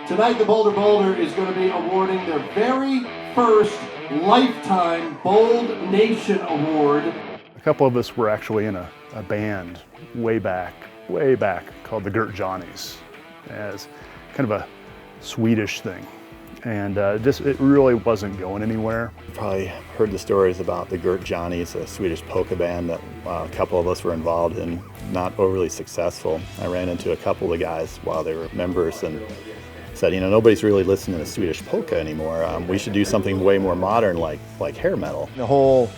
Tonight, the Boulder is going to be awarding their very first Lifetime Bold Nation Award. A couple of us were actually in a band way back, called the Gert Johnnies, as kind of a Swedish thing. And it really wasn't going anywhere. You probably heard the stories about the Gert Johnnies, a Swedish polka band that a couple of us were involved in, not overly successful. I ran into a couple of guys while they were members and said, you know, nobody's really listening to Swedish polka anymore. We should do something way more modern like hair metal. The whole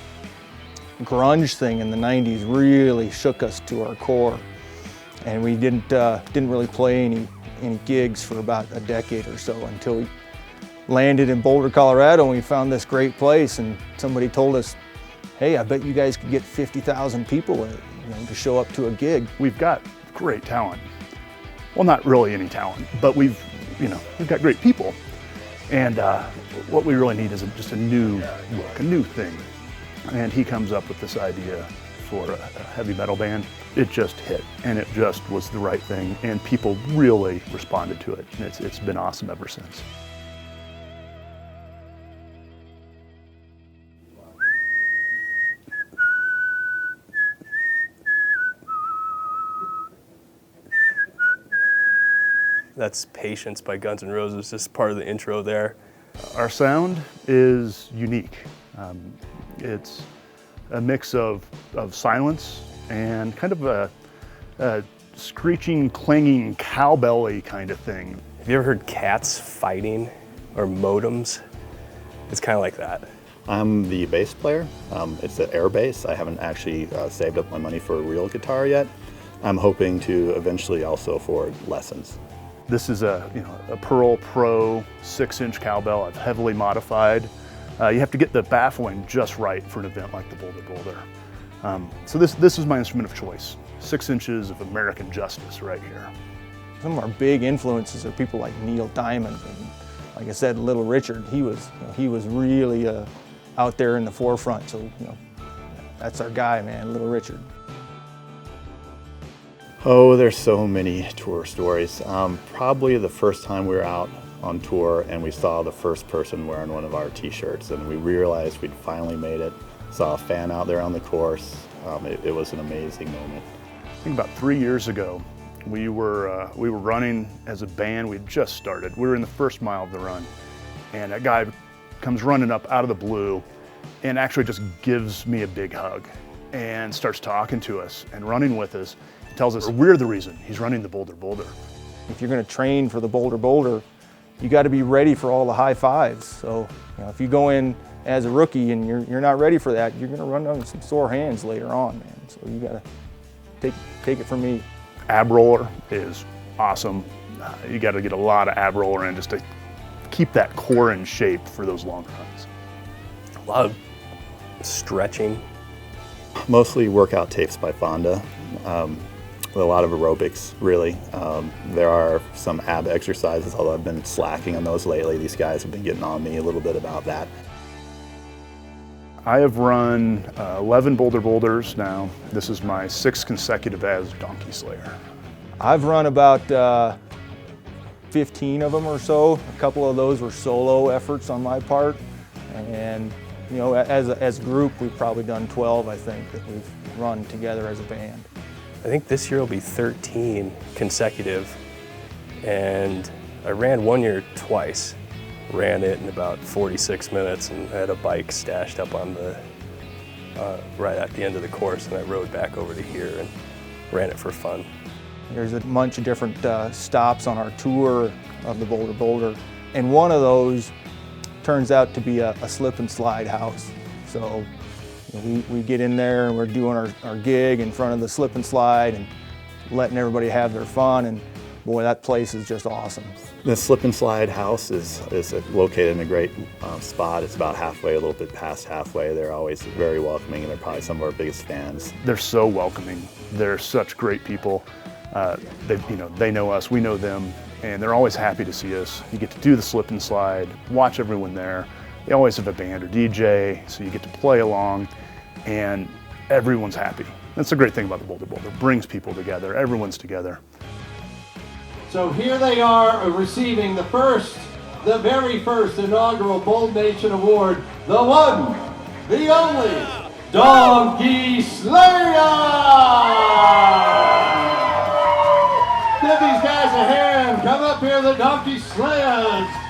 grunge thing in the 90s really shook us to our core. And we didn't really play any gigs for about a decade or so until we landed in Boulder, Colorado, and we found this great place, and somebody told us, hey, I bet you guys could get 50,000 people to show up to a gig. We've got great talent. Well, not really any talent, but we've got great people. And what we really need is just a new look, a new thing. And he comes up with this idea for a heavy metal band. It just hit, and it just was the right thing, and people really responded to it. And it's been awesome ever since. That's Patience by Guns N' Roses, just part of the intro there. Our sound is unique. It's a mix of silence and kind of a screeching, clanging, cowbell-y kind of thing. Have you ever heard cats fighting or modems? It's kind of like that. I'm the bass player. It's an air bass. I haven't actually saved up my money for a real guitar yet. I'm hoping to eventually also afford lessons. This is a Pearl Pro 6-inch cowbell. I've heavily modified. You have to get the baffling just right for an event like the BolderBOULDER. So this is my instrument of choice. 6 inches of American justice right here. Some of our big influences are people like Neil Diamond, and like I said, Little Richard. He was really out there in the forefront. So that's our guy, man, Little Richard. Oh, there's so many tour stories. Probably the first time we were out on tour and we saw the first person wearing one of our t-shirts, and we realized we'd finally made it. Saw a fan out there on the course. It was an amazing moment. I think about 3 years ago, we were running as a band. We'd just started. We were in the first mile of the run, and a guy comes running up out of the blue and actually just gives me a big hug and starts talking to us and running with us. Tells us we're the reason he's running the BolderBOULDER. If you're going to train for the BolderBOULDER, you got to be ready for all the high fives. So if you go in as a rookie and you're not ready for that, you're going to run into some sore hands later on, man. So you got to take it from me. Ab roller is awesome. You got to get a lot of ab roller in just to keep that core in shape for those long runs. A lot of stretching. Mostly workout tapes by Fonda. A lot of aerobics, really. There are some ab exercises, although I've been slacking on those lately. These guys have been getting on me a little bit about that. I have run 11 BolderBOULDERs now. This is my 6th consecutive as Donkey Slayer. I've run about 15 of them or so. A couple of those were solo efforts on my part. And as a group, we've probably done 12, I think, that we've run together as a band. I think this year will be 13 consecutive, and I ran one year twice. Ran it in about 46 minutes and had a bike stashed up on the right at the end of the course, and I rode back over to here and ran it for fun. There's a bunch of different stops on our tour of the BolderBOULDER, and one of those turns out to be a slip and slide house. So we get in there and we're doing our gig in front of the slip and slide and letting everybody have their fun, and boy, that place is just awesome. The slip and slide house is located in a great spot. It's about halfway, a little bit past halfway. They're always very welcoming, and they're probably some of our biggest fans. They're so welcoming. They're such great people. They know us, we know them, and they're always happy to see us. You get to do the slip and slide, watch everyone there. They always have a band or DJ, so you get to play along, and everyone's happy. That's the great thing about the BolderBOULDER. It brings people together, everyone's together. So here they are receiving the very first inaugural Bold Nation Award, the one, the only, Donkey Slayer! Give these guys a hand. Come up here, the Donkey Slayers.